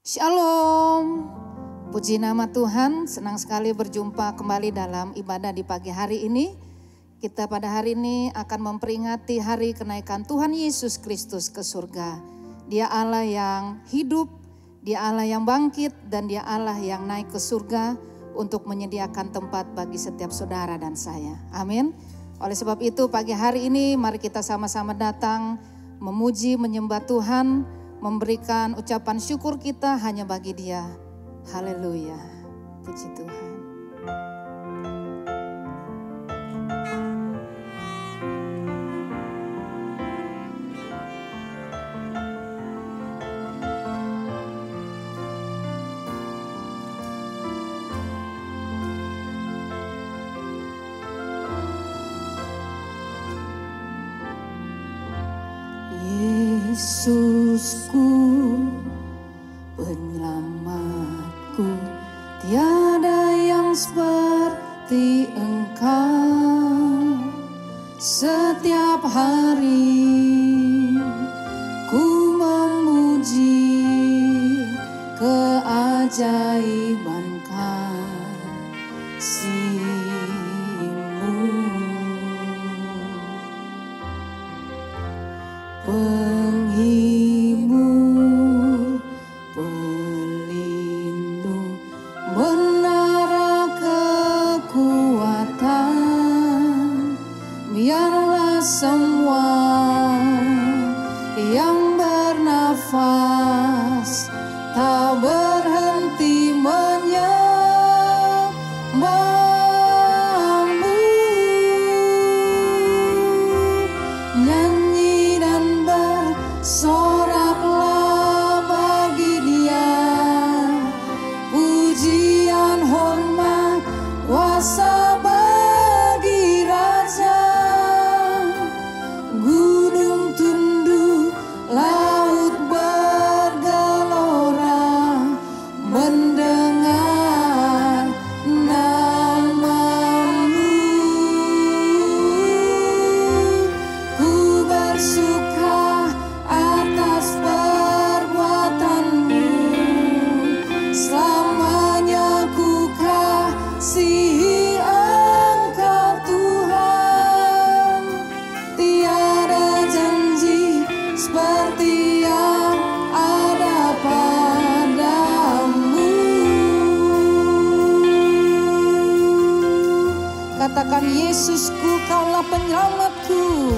Shalom, puji nama Tuhan, senang sekali berjumpa kembali dalam ibadah di pagi hari ini. Kita pada hari ini akan memperingati hari kenaikan Tuhan Yesus Kristus ke surga. Dia Allah yang hidup, Dia Allah yang bangkit, dan Dia Allah yang naik ke surga untuk menyediakan tempat bagi setiap saudara dan saya. Amin. Oleh sebab itu pagi hari ini mari kita sama-sama datang memuji, menyembah Tuhan, memberikan ucapan syukur kita hanya bagi Dia. Haleluya. Puji Tuhan. Yesusku, penyelamatku, tiada yang seperti Engkau. Setiap hari ku memuji keajaiban kasih-Mu. Penghibur, pelindung, menara kekuatan, biarlah semua yang bernafas tak berhenti menyembah-Mu. Nyanyi dan bersoraklah bagi Dia, pujian, hormat, kuasa bagi Raja. Gunung tunduk, laut bergelora, mendengar nama-Mu. Ku bersuka atas perbuatan-Mu, selamanya ku kasihi Engkau Tuhan. Tiada janji seperti yang ada padamu. Katakan, Yesusku, Kaulah penyelamatku.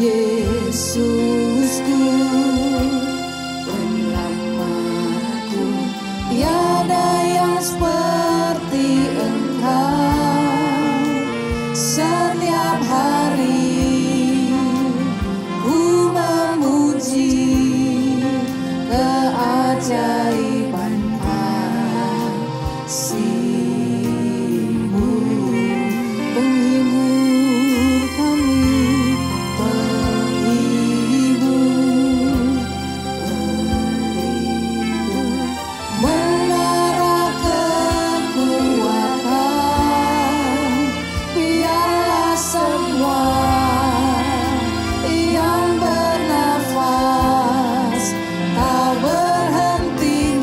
Yesusku, penyelamatku, tiada yang seperti Engkau. Setiap hari ku memuji keajaiban kasih-Mu. Penghibur kami, pelindung, menara kekuatan, biarlah semua yang bernafas tak berhenti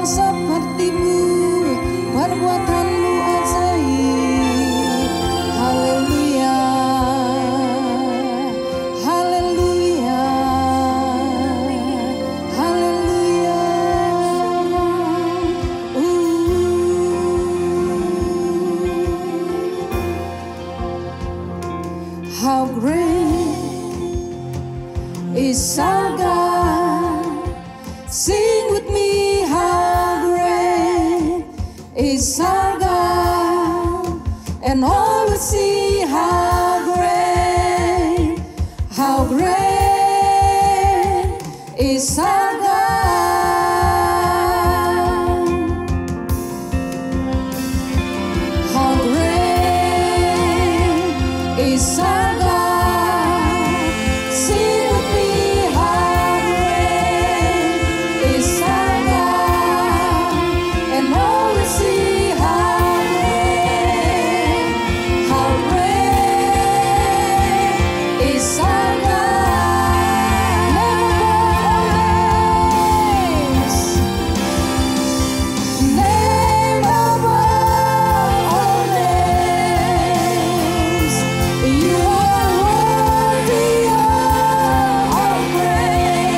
yang seperti-Mu, perbuatan-Mu ajaib. Haleluya, haleluya, haleluya. How great is our God. Sing with me, how great is our God. And all will see how great is our God. How great is our God. Sing with me, how great is our God. And all will see how great is our God. Name above all names. You are worthy of all praise.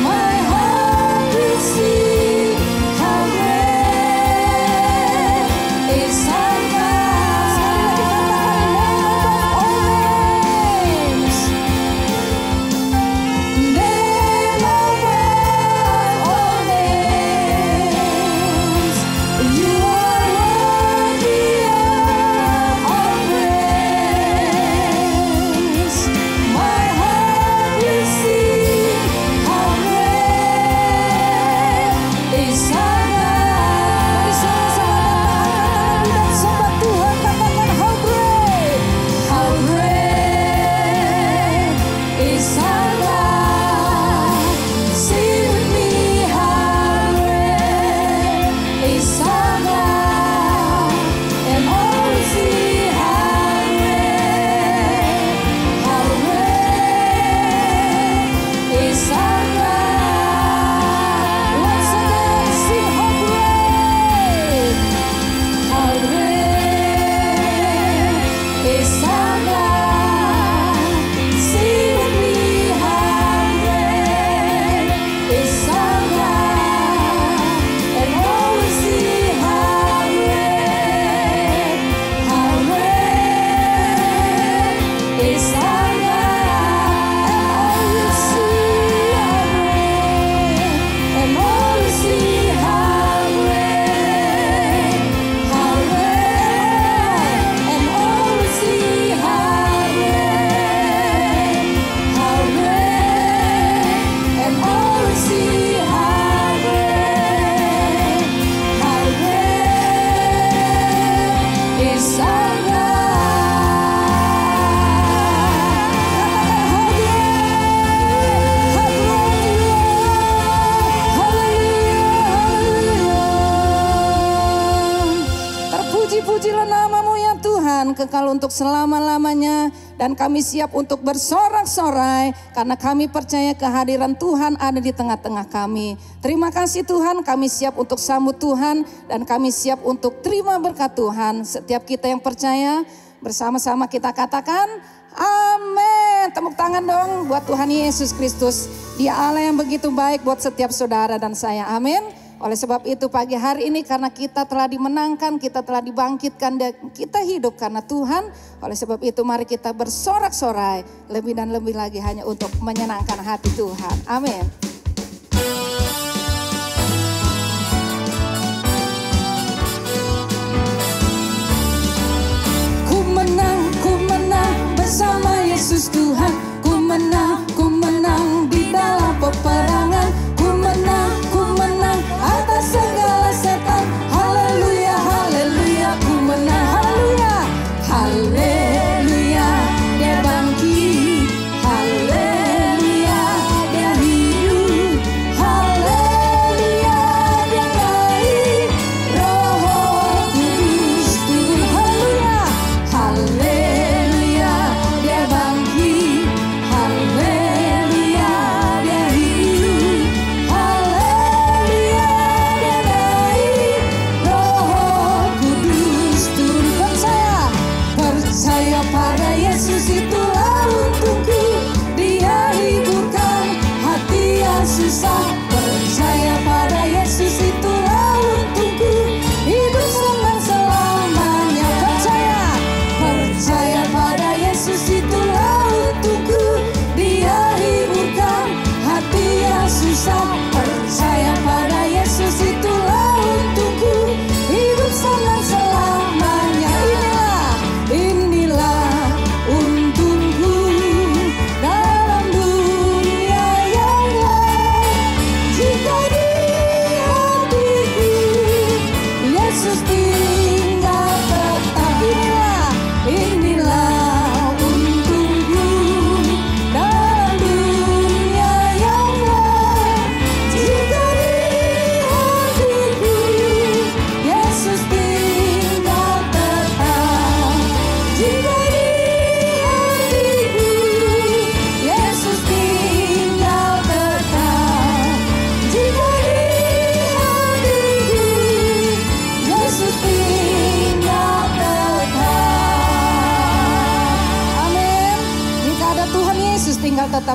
My heart will sing how great is our God. Name above all names. You are worthy of all praise. My heart will sing how great is our God. Dan sembah Tuhan, katakan how great is our God. Sing with me, how great is our God. And all will see how great is our God. Once again, sing how great is our God. Sing with me, how great is our God. And all will see how great is our God. And all will see how great, and all will see how great, and all will see how great is our Terpuji-pujilah nama-Mu ya Tuhan, kekal untuk selama-lamanya. Dan kami siap untuk bersorak-sorai karena kami percaya kehadiran Tuhan ada di tengah-tengah kami. Terima kasih Tuhan, kami siap untuk sambut Tuhan dan kami siap untuk terima berkat Tuhan. Setiap kita yang percaya, bersama-sama kita katakan amin. Tepuk tangan dong buat Tuhan Yesus Kristus. Dia Allah yang begitu baik buat setiap saudara dan saya. Amin. Oleh sebab itu pagi hari ini karena kita telah dimenangkan, kita telah dibangkitkan dan kita hidup karena Tuhan. Oleh sebab itu mari kita bersorak-sorai lebih dan lebih lagi hanya untuk menyenangkan hati Tuhan. Amin. Ku menang bersama Yesus Tuhan. Ku menang di dalam peperangan. Ku menang atas segala setan. Haleluya, haleluya, ku menang. Haleluya, haleluya, dia bangkit. Haleluya, dia hidup.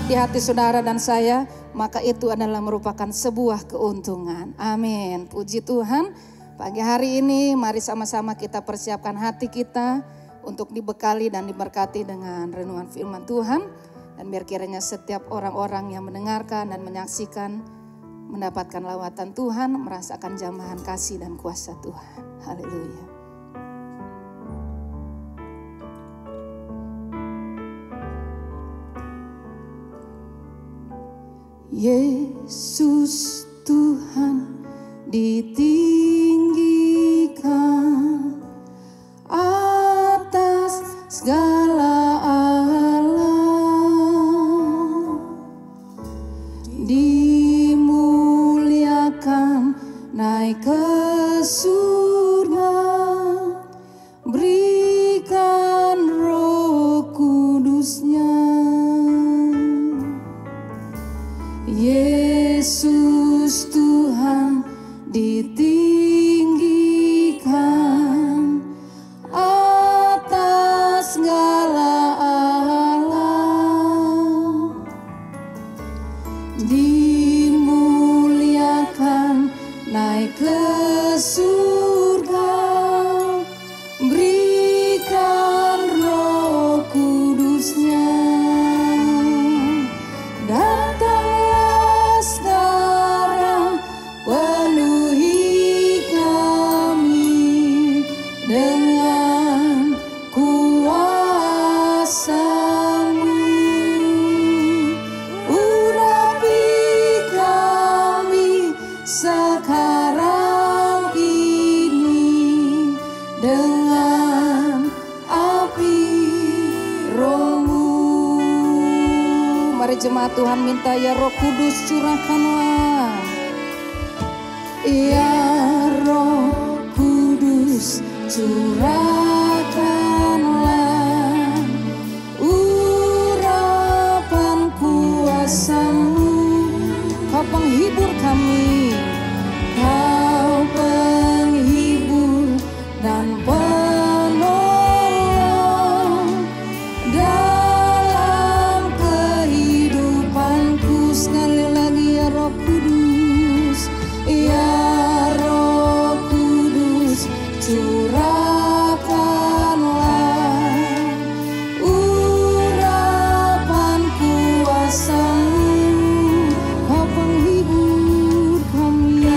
tetap di hati saudara dan saya, maka itu adalah merupakan sebuah keuntungan. Amin. Puji Tuhan. Pagi hari ini mari sama-sama kita persiapkan hati kita untuk dibekali dan diberkati dengan renungan firman Tuhan. Dan biar kiranya setiap orang-orang yang mendengarkan dan menyaksikan mendapatkan lawatan Tuhan, merasakan jamahan kasih dan kuasa Tuhan. Haleluya. Yesus Tuhan ditinggikan atas segala alam, dimuliakan naik ke surga, berikan Roh Kudus-Nya. Yesus Tuhan ditinggikan atas segala alam, dimuliakan naik ke surga, berikan Roh Kudus-Nya. Datanglah sekarang, penuhi kami dengan kuasa-Mu. Urapi kami sekarang ini dengan api Roh-Mu. Mari jemaat Tuhan minta, ya Roh Kudus curahkanlah. Ya Roh Kudus curahkanlah urapan kuasa-Mu. Kau penghibur kami, Kau penghibur dan penolong dalam kehidupanku. Sekali lagi, ya Roh Kudus, ya Roh Kudus curahkanlah urapan kuasa-Mu. Kau penghibur kami,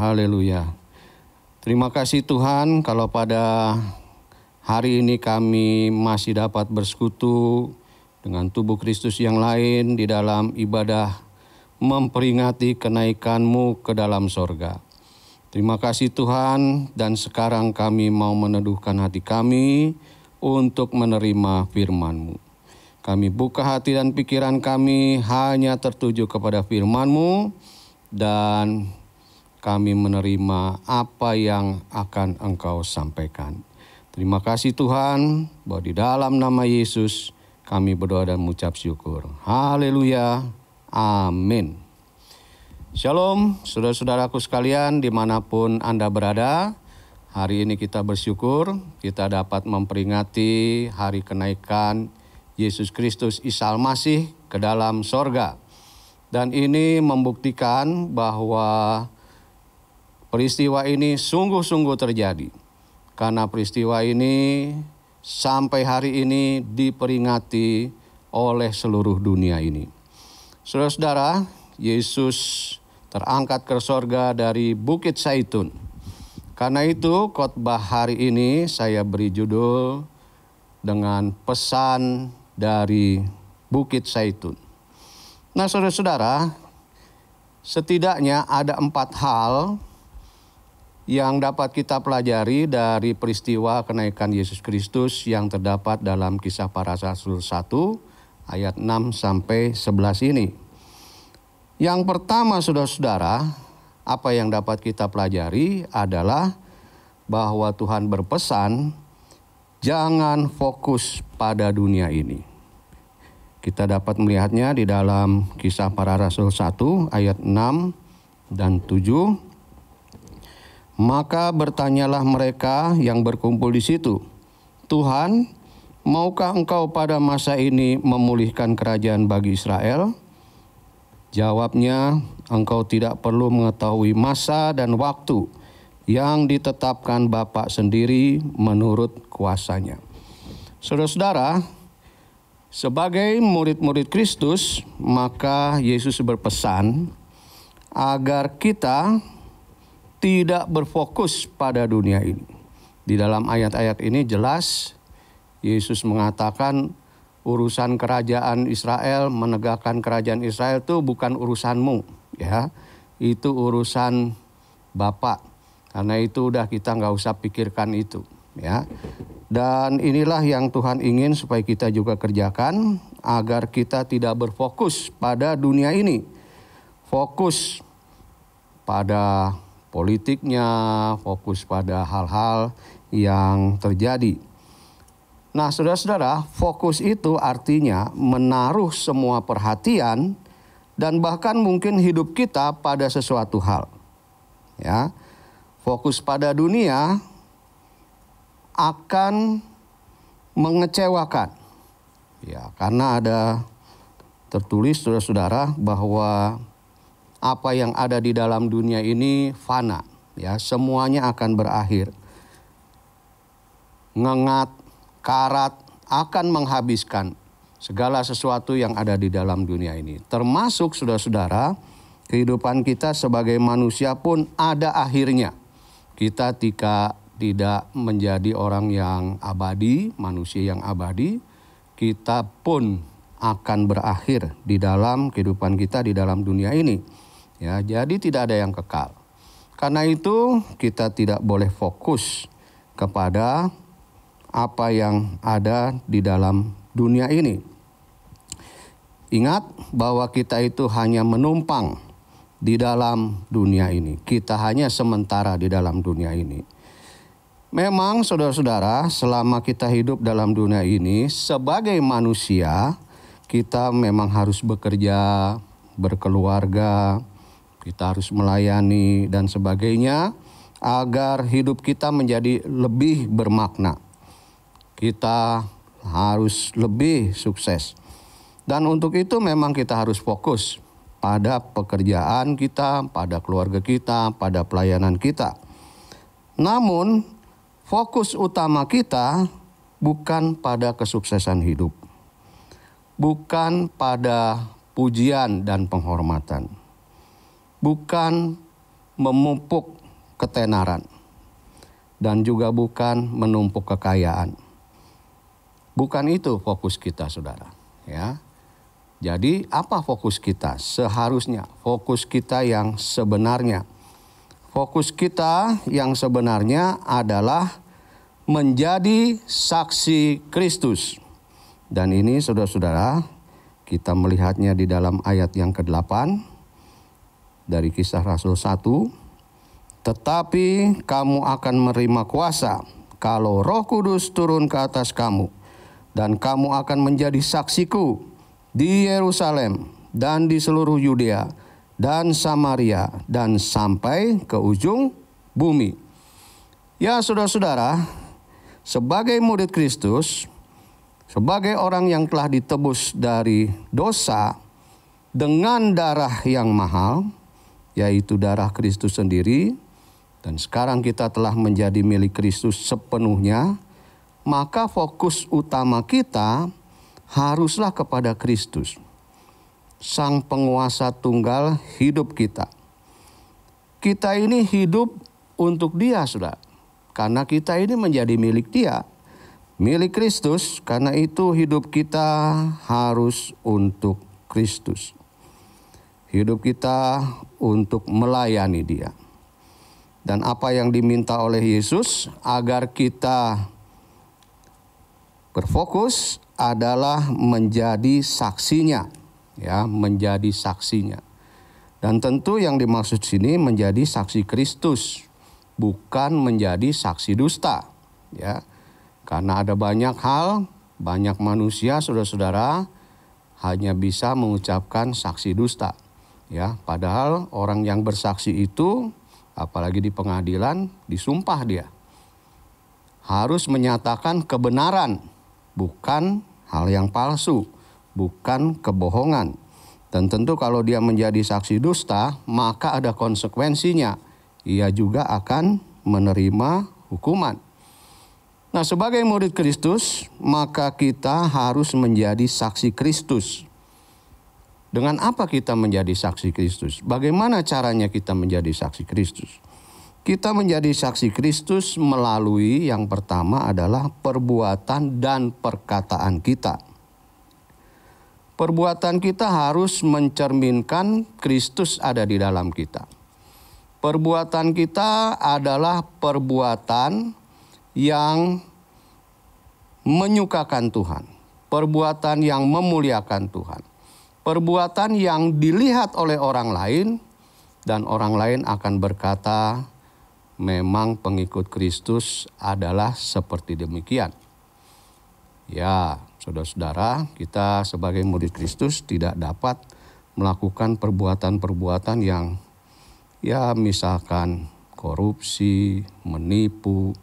Haleluya. Terima kasih Tuhan kalau pada hari ini kami masih dapat bersekutu dengan tubuh Kristus yang lain di dalam ibadah memperingati kenaikan-Mu ke dalam sorga. Terima kasih Tuhan, dan sekarang kami mau meneduhkan hati kami untuk menerima firman-Mu. Kami buka hati dan pikiran kami hanya tertuju kepada firman-Mu, dan kami menerima apa yang akan Engkau sampaikan. Terima kasih Tuhan, bahwa di dalam nama Yesus kami berdoa dan mengucap syukur. Haleluya, amin. Shalom, saudara-saudaraku sekalian dimanapun Anda berada. Hari ini kita bersyukur kita dapat memperingati hari kenaikan Yesus Kristus Isa Al-Masih ke dalam sorga. Dan ini membuktikan bahwa peristiwa ini sungguh-sungguh terjadi. Karena peristiwa ini sampai hari ini diperingati oleh seluruh dunia ini. Saudara-saudara, Yesus terangkat ke sorga dari Bukit Zaitun. Karena itu khotbah hari ini saya beri judul dengan pesan dari Bukit Zaitun. Nah saudara-saudara, setidaknya ada 4 hal yang dapat kita pelajari dari peristiwa kenaikan Yesus Kristus yang terdapat dalam Kisah Para Rasul 1 ayat 6 sampai 11 ini. Yang pertama saudara-saudara, apa yang dapat kita pelajari adalah bahwa Tuhan berpesan jangan fokus pada dunia ini. Kita dapat melihatnya di dalam Kisah Para Rasul 1 ayat 6 dan 7. Maka bertanyalah mereka yang berkumpul di situ, Tuhan, maukah Engkau pada masa ini memulihkan kerajaan bagi Israel? Jawabnya, Engkau tidak perlu mengetahui masa dan waktu yang ditetapkan Bapa sendiri menurut kuasanya. Saudara-saudara, sebagai murid-murid Kristus, maka Yesus berpesan agar kita tidak berfokus pada dunia ini. Di dalam ayat-ayat ini jelas Yesus mengatakan urusan kerajaan Israel, menegakkan kerajaan Israel itu bukan urusanmu, ya. Itu urusan Bapa. Karena itu udah kita nggak usah pikirkan itu, ya. Dan inilah yang Tuhan ingin supaya kita juga kerjakan agar kita tidak berfokus pada dunia ini. Fokus pada politiknya, fokus pada hal-hal yang terjadi. Nah, saudara-saudara, fokus itu artinya menaruh semua perhatian dan bahkan mungkin hidup kita pada sesuatu hal. Ya. Fokus pada dunia akan mengecewakan. Ya, karena ada tertulis saudara-saudara bahwa apa yang ada di dalam dunia ini fana, ya, semuanya akan berakhir. Ngengat, karat akan menghabiskan segala sesuatu yang ada di dalam dunia ini. Termasuk saudara-saudara, kehidupan kita sebagai manusia pun ada akhirnya. Kita tidak menjadi orang yang abadi, manusia yang abadi, kita pun akan berakhir di dalam kehidupan kita di dalam dunia ini. Ya, jadi tidak ada yang kekal. Karena itu kita tidak boleh fokus kepada apa yang ada di dalam dunia ini. Ingat bahwa kita itu hanya menumpang di dalam dunia ini. Kita hanya sementara di dalam dunia ini. Memang saudara-saudara, selama kita hidup dalam dunia ini sebagai manusia, kita memang harus bekerja, berkeluarga, kita harus melayani dan sebagainya agar hidup kita menjadi lebih bermakna. Kita harus lebih sukses. Dan untuk itu memang kita harus fokus pada pekerjaan kita, pada keluarga kita, pada pelayanan kita. Namun fokus utama kita bukan pada kesuksesan hidup. Bukan pada pujian dan penghormatan. Bukan memupuk ketenaran, dan juga bukan menumpuk kekayaan. Bukan itu fokus kita, saudara. Ya. Jadi apa fokus kita? Seharusnya fokus kita yang sebenarnya. Fokus kita yang sebenarnya adalah menjadi saksi Kristus. Dan ini saudara-saudara, kita melihatnya di dalam ayat yang ke-8 dari Kisah Rasul 1. Tetapi kamu akan menerima kuasa kalau Roh Kudus turun ke atas kamu, dan kamu akan menjadi saksiku di Yerusalem dan di seluruh Yudea dan Samaria dan sampai ke ujung bumi. Ya saudara-saudara, sebagai murid Kristus, sebagai orang yang telah ditebus dari dosa dengan darah yang mahal, yaitu darah Kristus sendiri, dan sekarang kita telah menjadi milik Kristus sepenuhnya, maka fokus utama kita haruslah kepada Kristus, Sang Penguasa Tunggal hidup kita. Kita ini hidup untuk Dia, saudara, karena kita ini menjadi milik Dia, milik Kristus. Karena itu hidup kita harus untuk Kristus. Hidup kita untuk melayani Dia. Dan apa yang diminta oleh Yesus agar kita berfokus adalah menjadi saksinya, ya, menjadi saksinya. Dan tentu yang dimaksud sini menjadi saksi Kristus, bukan menjadi saksi dusta, ya. Karena ada banyak hal, banyak manusia, saudara-saudara, hanya bisa mengucapkan saksi dusta, ya. Padahal orang yang bersaksi itu, apalagi di pengadilan, disumpah dia harus menyatakan kebenaran, bukan hal yang palsu, bukan kebohongan. Dan tentu kalau dia menjadi saksi dusta, maka ada konsekuensinya. Ia juga akan menerima hukuman. Nah, sebagai murid Kristus, maka kita harus menjadi saksi Kristus. Dengan apa kita menjadi saksi Kristus? Bagaimana caranya kita menjadi saksi Kristus? Kita menjadi saksi Kristus melalui yang pertama adalah perbuatan dan perkataan kita. Perbuatan kita harus mencerminkan Kristus ada di dalam kita. Perbuatan kita adalah perbuatan yang menyukakan Tuhan. Perbuatan yang memuliakan Tuhan. Perbuatan yang dilihat oleh orang lain, dan orang lain akan berkata, memang pengikut Kristus adalah seperti demikian. Ya, saudara-saudara, kita sebagai murid Kristus tidak dapat melakukan perbuatan-perbuatan yang, ya, misalkan korupsi, menipu,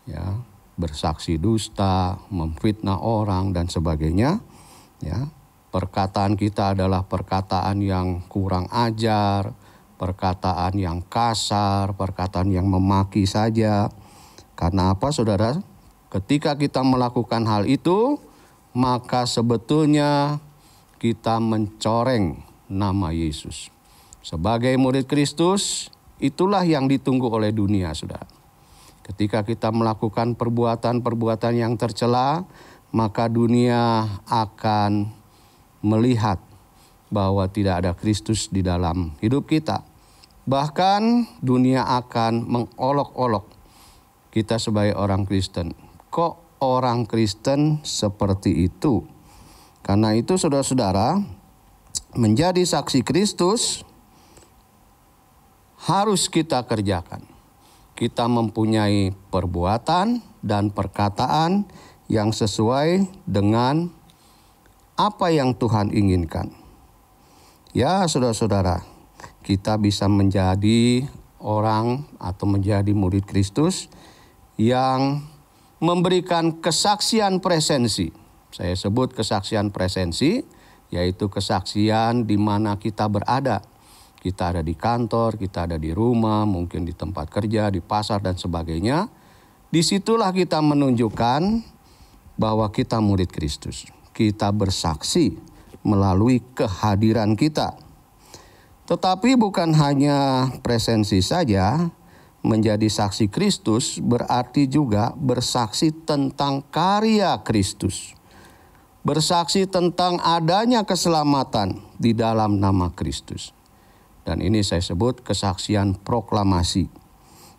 ya, bersaksi dusta, memfitnah orang dan sebagainya. Ya, perkataan kita adalah perkataan yang kurang ajar, perkataan yang kasar, perkataan yang memaki saja. Karena apa, saudara? Ketika kita melakukan hal itu, maka sebetulnya kita mencoreng nama Yesus. Sebagai murid Kristus, itulah yang ditunggu oleh dunia, saudara. Ketika kita melakukan perbuatan-perbuatan yang tercela, maka dunia akan melihat bahwa tidak ada Kristus di dalam hidup kita. Bahkan dunia akan mengolok-olok kita sebagai orang Kristen. Kok orang Kristen seperti itu? Karena itu saudara-saudara, menjadi saksi Kristus harus kita kerjakan. Kita mempunyai perbuatan dan perkataan yang sesuai dengan apa yang Tuhan inginkan. Ya saudara-saudara, kita bisa menjadi orang atau menjadi murid Kristus yang memberikan kesaksian presensi. Saya sebut kesaksian presensi, yaitu kesaksian di mana kita berada. Kita ada di kantor, kita ada di rumah, mungkin di tempat kerja, di pasar dan sebagainya. Disitulah kita menunjukkan bahwa kita murid Kristus. Kita bersaksi melalui kehadiran kita. Tetapi bukan hanya presensi saja, menjadi saksi Kristus berarti juga bersaksi tentang karya Kristus. Bersaksi tentang adanya keselamatan di dalam nama Kristus. Dan ini saya sebut kesaksian proklamasi.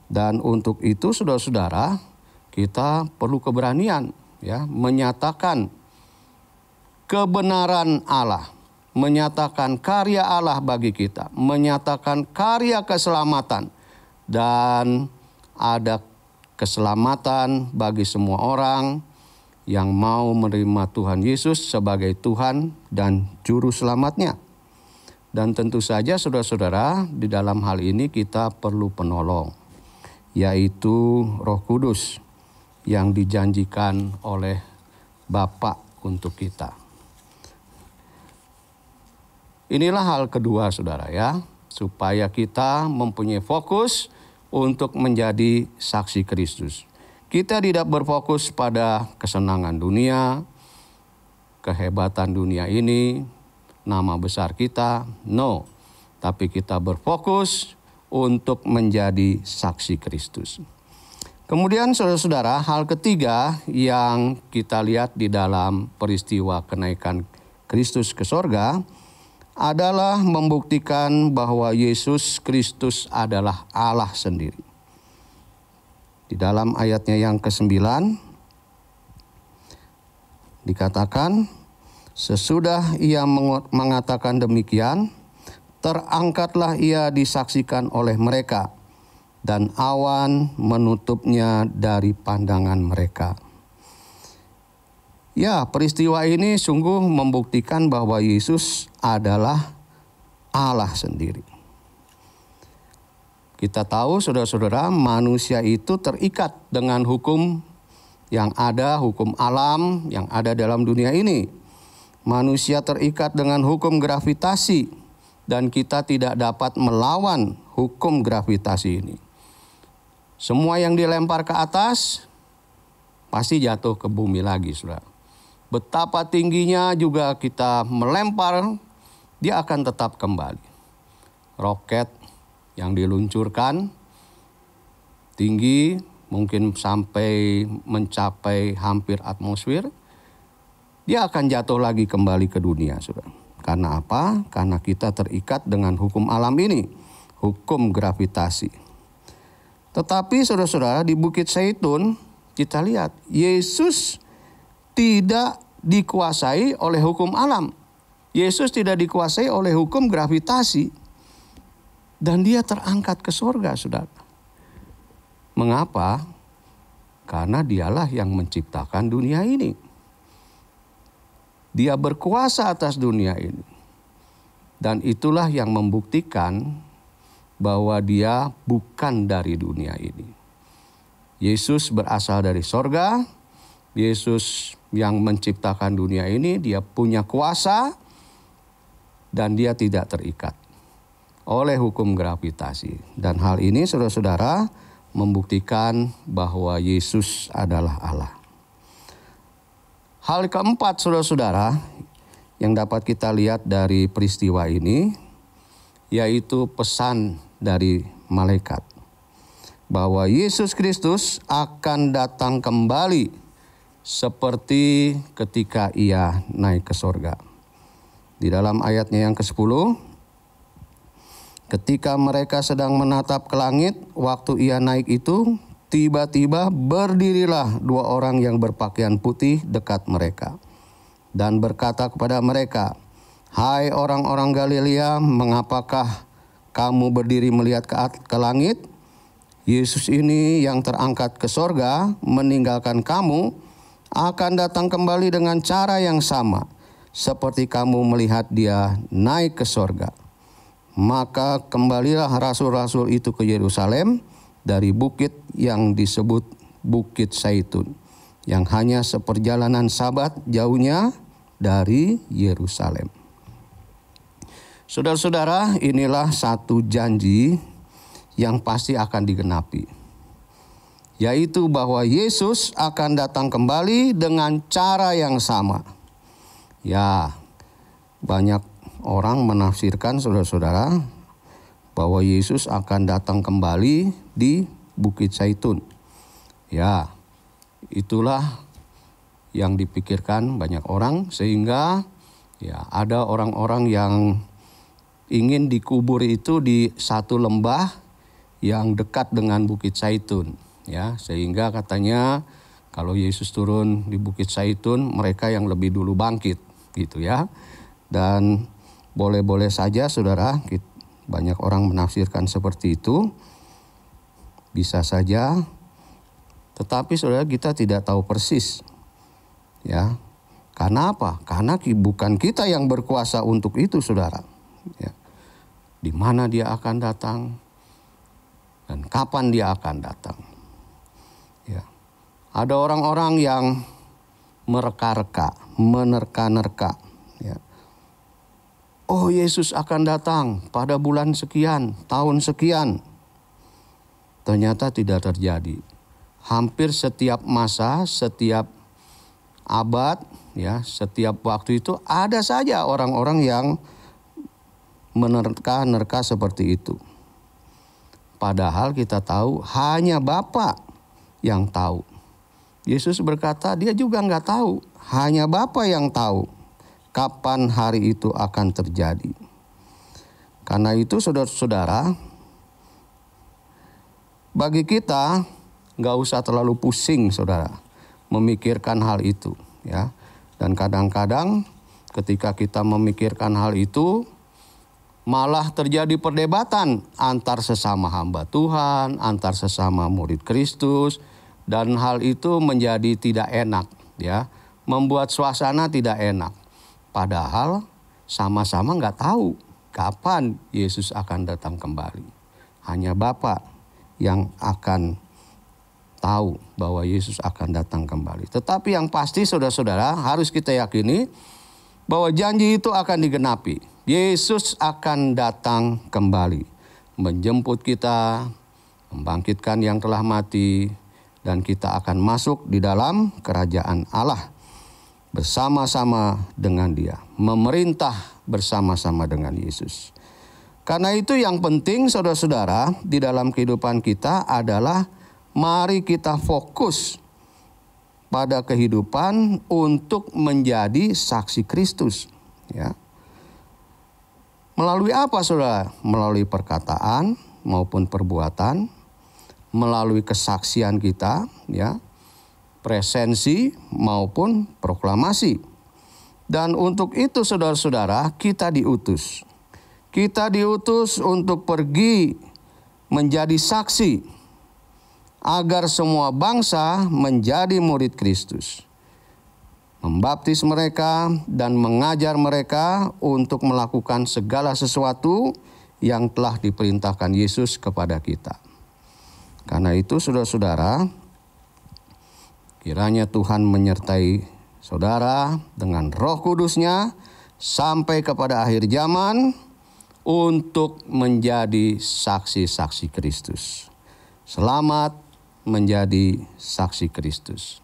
Dan untuk itu saudara-saudara, kita perlu keberanian ya, menyatakan kebenaran Allah, menyatakan karya Allah bagi kita, menyatakan karya keselamatan, dan ada keselamatan bagi semua orang yang mau menerima Tuhan Yesus sebagai Tuhan dan Juru Selamatnya. Dan tentu saja saudara-saudara, di dalam hal ini kita perlu penolong, yaitu Roh Kudus yang dijanjikan oleh Bapa untuk kita. Inilah hal kedua saudara ya, supaya kita mempunyai fokus untuk menjadi saksi Kristus. Kita tidak berfokus pada kesenangan dunia, kehebatan dunia ini, nama besar kita, no. Tapi kita berfokus untuk menjadi saksi Kristus. Kemudian saudara-saudara, hal ketiga yang kita lihat di dalam peristiwa kenaikan Kristus ke sorga adalah membuktikan bahwa Yesus Kristus adalah Allah sendiri. Di dalam ayatnya yang ke-9 dikatakan, sesudah ia mengatakan demikian, terangkatlah ia disaksikan oleh mereka, dan awan menutupnya dari pandangan mereka. Ya, peristiwa ini sungguh membuktikan bahwa Yesus adalah Allah sendiri. Kita tahu saudara-saudara, manusia itu terikat dengan hukum yang ada, hukum alam yang ada dalam dunia ini. Manusia terikat dengan hukum gravitasi dan kita tidak dapat melawan hukum gravitasi ini. Semua yang dilempar ke atas pasti jatuh ke bumi lagi, saudara. Betapa tingginya juga kita melempar, dia akan tetap kembali. Roket yang diluncurkan tinggi, mungkin sampai mencapai hampir atmosfer, dia akan jatuh lagi kembali ke dunia, saudara. Karena apa? Karena kita terikat dengan hukum alam ini, hukum gravitasi. Tetapi saudara-saudara, di Bukit Zaitun kita lihat Yesus tidak dikuasai oleh hukum alam. Yesus tidak dikuasai oleh hukum gravitasi. Dan dia terangkat ke sorga, saudara. Mengapa? Karena dialah yang menciptakan dunia ini. Dia berkuasa atas dunia ini. Dan itulah yang membuktikan bahwa dia bukan dari dunia ini. Yesus berasal dari sorga. Yesus yang menciptakan dunia ini, dia punya kuasa dan dia tidak terikat oleh hukum gravitasi. Dan hal ini saudara-saudara membuktikan bahwa Yesus adalah Allah. Hal keempat saudara-saudara yang dapat kita lihat dari peristiwa ini, yaitu pesan dari malaikat bahwa Yesus Kristus akan datang kembali seperti ketika ia naik ke sorga. Di dalam ayatnya yang ke-10, ketika mereka sedang menatap ke langit, waktu ia naik itu, tiba-tiba berdirilah dua orang yang berpakaian putih dekat mereka, dan berkata kepada mereka, "Hai orang-orang Galilea, mengapakah kamu berdiri melihat ke langit? Yesus ini yang terangkat ke sorga, meninggalkan kamu, akan datang kembali dengan cara yang sama, seperti kamu melihat dia naik ke sorga." Maka kembalilah rasul-rasul itu ke Yerusalem dari bukit yang disebut Bukit Zaitun, yang hanya seperjalanan Sabat jauhnya dari Yerusalem. Saudara-saudara, inilah satu janji yang pasti akan digenapi, yaitu bahwa Yesus akan datang kembali dengan cara yang sama. Ya, banyak orang menafsirkan saudara-saudara bahwa Yesus akan datang kembali di Bukit Zaitun. Ya, itulah yang dipikirkan banyak orang, sehingga ya ada orang-orang yang ingin dikubur itu di satu lembah yang dekat dengan Bukit Zaitun. Ya, sehingga katanya kalau Yesus turun di Bukit Zaitun, mereka yang lebih dulu bangkit, gitu ya. Dan boleh-boleh saja saudara, banyak orang menafsirkan seperti itu, bisa saja. Tetapi saudara, kita tidak tahu persis, ya. Karena apa? Karena bukan kita yang berkuasa untuk itu, saudara. Ya. Di mana dia akan datang dan kapan dia akan datang. Ya. Ada orang-orang yang mereka-reka, menerka-nerka. Ya. Oh, Yesus akan datang pada bulan sekian, tahun sekian. Ternyata tidak terjadi. Hampir setiap masa, setiap abad, ya, setiap waktu itu ada saja orang-orang yang menerka-nerka seperti itu. Padahal kita tahu hanya Bapa yang tahu. Yesus berkata dia juga nggak tahu, hanya Bapa yang tahu kapan hari itu akan terjadi. Karena itu saudara-saudara, bagi kita nggak usah terlalu pusing, saudara, memikirkan hal itu, ya. Dan kadang-kadang ketika kita memikirkan hal itu, malah terjadi perdebatan antar sesama hamba Tuhan, antar sesama murid Kristus, dan hal itu menjadi tidak enak, ya, membuat suasana tidak enak. Padahal sama-sama nggak tahu kapan Yesus akan datang kembali. Hanya Bapa yang akan tahu bahwa Yesus akan datang kembali. Tetapi yang pasti saudara-saudara, harus kita yakini bahwa janji itu akan digenapi. Yesus akan datang kembali, menjemput kita, membangkitkan yang telah mati, dan kita akan masuk di dalam kerajaan Allah bersama-sama dengan Dia, memerintah bersama-sama dengan Yesus. Karena itu yang penting saudara-saudara di dalam kehidupan kita adalah mari kita fokus pada kehidupan untuk menjadi saksi Kristus, ya. Melalui apa saudara? Melalui perkataan maupun perbuatan, melalui kesaksian kita, ya, presensi maupun proklamasi. Dan untuk itu saudara-saudara, kita diutus. Kita diutus untuk pergi menjadi saksi agar semua bangsa menjadi murid Kristus. Membaptis mereka dan mengajar mereka untuk melakukan segala sesuatu yang telah diperintahkan Yesus kepada kita. Karena itu saudara-saudara, kiranya Tuhan menyertai saudara dengan Roh Kudus-Nya sampai kepada akhir zaman untuk menjadi saksi-saksi Kristus. Selamat menjadi saksi Kristus.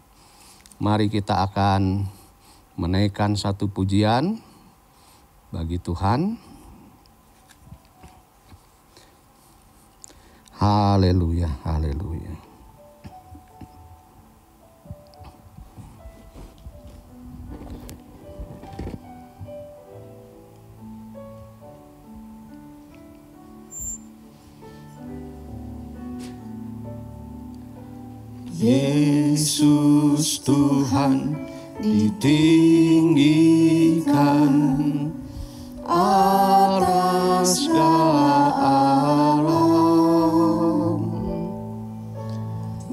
Mari kita akan menaikkan satu pujian bagi Tuhan. Haleluya, haleluya. Yesus Tuhan ditinggikan atas segala alam,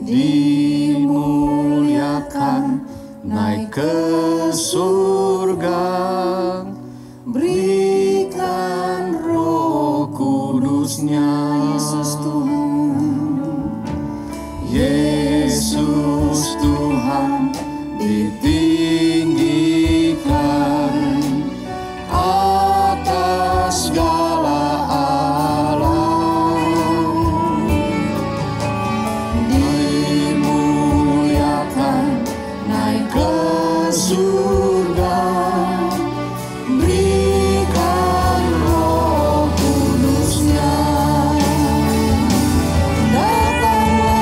dimuliakan naik ke surga, berikan Roh Kudus-Nya. Yesus Tuhan, Yesus Tuhan ditinggikan atas segala alam, dimuliakan naik ke surga, berikan Roh Kudus-Nya. Datanglah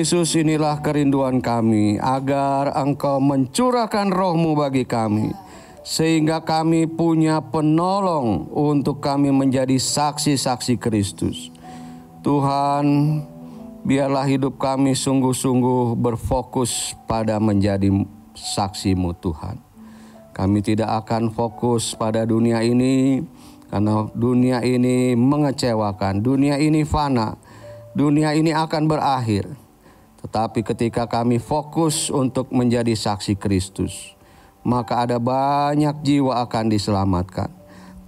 Yesus, inilah kerinduan kami, agar Engkau mencurahkan roh-Mu bagi kami, sehingga kami punya penolong untuk kami menjadi saksi-saksi Kristus. Tuhan, biarlah hidup kami sungguh-sungguh berfokus pada menjadi saksi-Mu Tuhan. Kami tidak akan fokus pada dunia ini, karena dunia ini mengecewakan, dunia ini fana, dunia ini akan berakhir. Tetapi ketika kami fokus untuk menjadi saksi Kristus, maka ada banyak jiwa akan diselamatkan.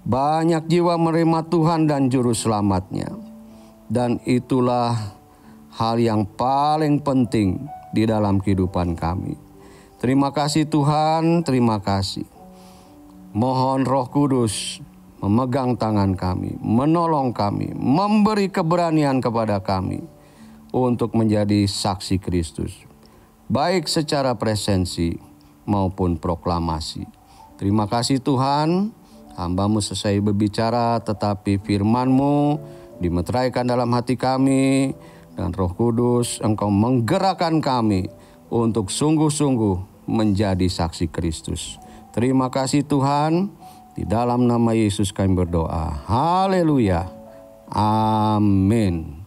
Banyak jiwa menerima Tuhan dan Juru Selamatnya. Dan itulah hal yang paling penting di dalam kehidupan kami. Terima kasih Tuhan, terima kasih. Mohon Roh Kudus memegang tangan kami, menolong kami, memberi keberanian kepada kami untuk menjadi saksi Kristus, baik secara presensi maupun proklamasi. Terima kasih Tuhan, hamba-Mu selesai berbicara, tetapi firman-Mu dimeteraikan dalam hati kami, dan Roh Kudus Engkau menggerakkan kami untuk sungguh-sungguh menjadi saksi Kristus. Terima kasih Tuhan. Di dalam nama Yesus kami berdoa. Haleluya. Amin.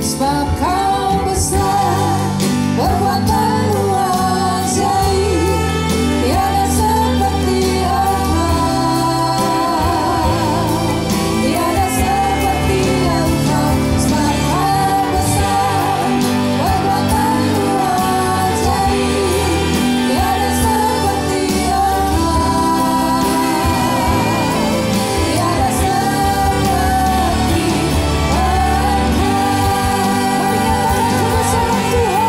Sebab Kau besar, perbuatanmu ajaib, tiada seperti Engkau, tiada seperti Engkau. Sebab Kau besar, perbuatanmu ajaib, tiada seperti Engkau, tiada seperti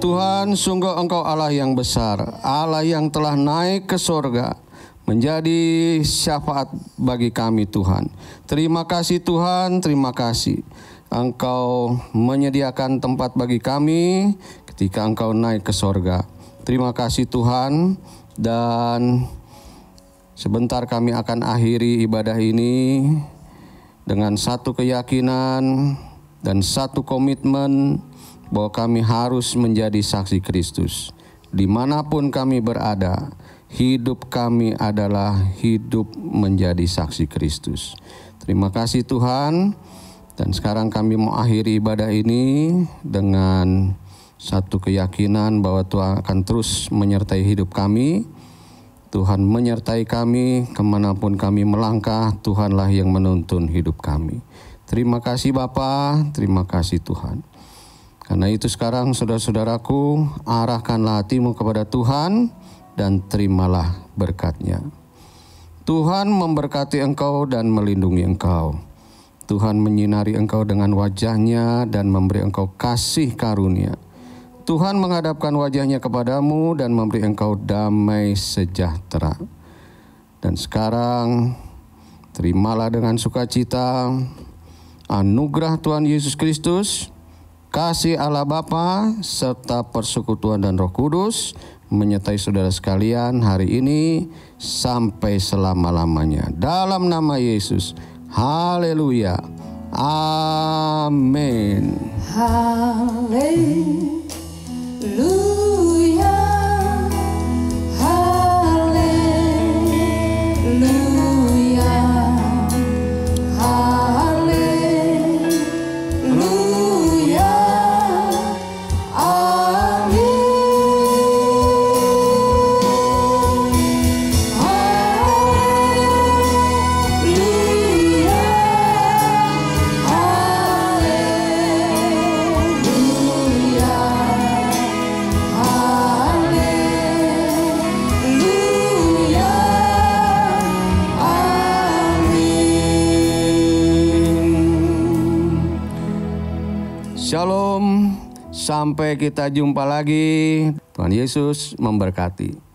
Tuhan, sungguh Engkau Allah yang besar, Allah yang telah naik ke sorga, menjadi syafaat bagi kami Tuhan. Terima kasih Tuhan, terima kasih. Engkau menyediakan tempat bagi kami ketika Engkau naik ke sorga. Terima kasih Tuhan, dan sebentar kami akan akhiri ibadah ini dengan satu keyakinan dan satu komitmen bahwa kami harus menjadi saksi Kristus. Dimanapun kami berada, hidup kami adalah hidup menjadi saksi Kristus. Terima kasih Tuhan. Dan sekarang kami mau akhiri ibadah ini dengan satu keyakinan bahwa Tuhan akan terus menyertai hidup kami. Tuhan menyertai kami kemanapun kami melangkah, Tuhanlah yang menuntun hidup kami. Terima kasih Bapa, terima kasih Tuhan. Karena itu sekarang saudara-saudaraku, arahkanlah hatimu kepada Tuhan dan terimalah berkat-Nya. Tuhan memberkati engkau dan melindungi engkau. Tuhan menyinari engkau dengan wajah-Nya dan memberi engkau kasih karunia. Tuhan menghadapkan wajah-Nya kepadamu dan memberi engkau damai sejahtera. Dan sekarang terimalah dengan sukacita anugerah Tuhan Yesus Kristus, kasih Allah Bapa serta persekutuan dan Roh Kudus menyertai saudara sekalian hari ini sampai selama-lamanya. Dalam nama Yesus, haleluya, amin. Haleluya, haleluya, haleluya. Shalom, sampai kita jumpa lagi. Tuhan Yesus memberkati.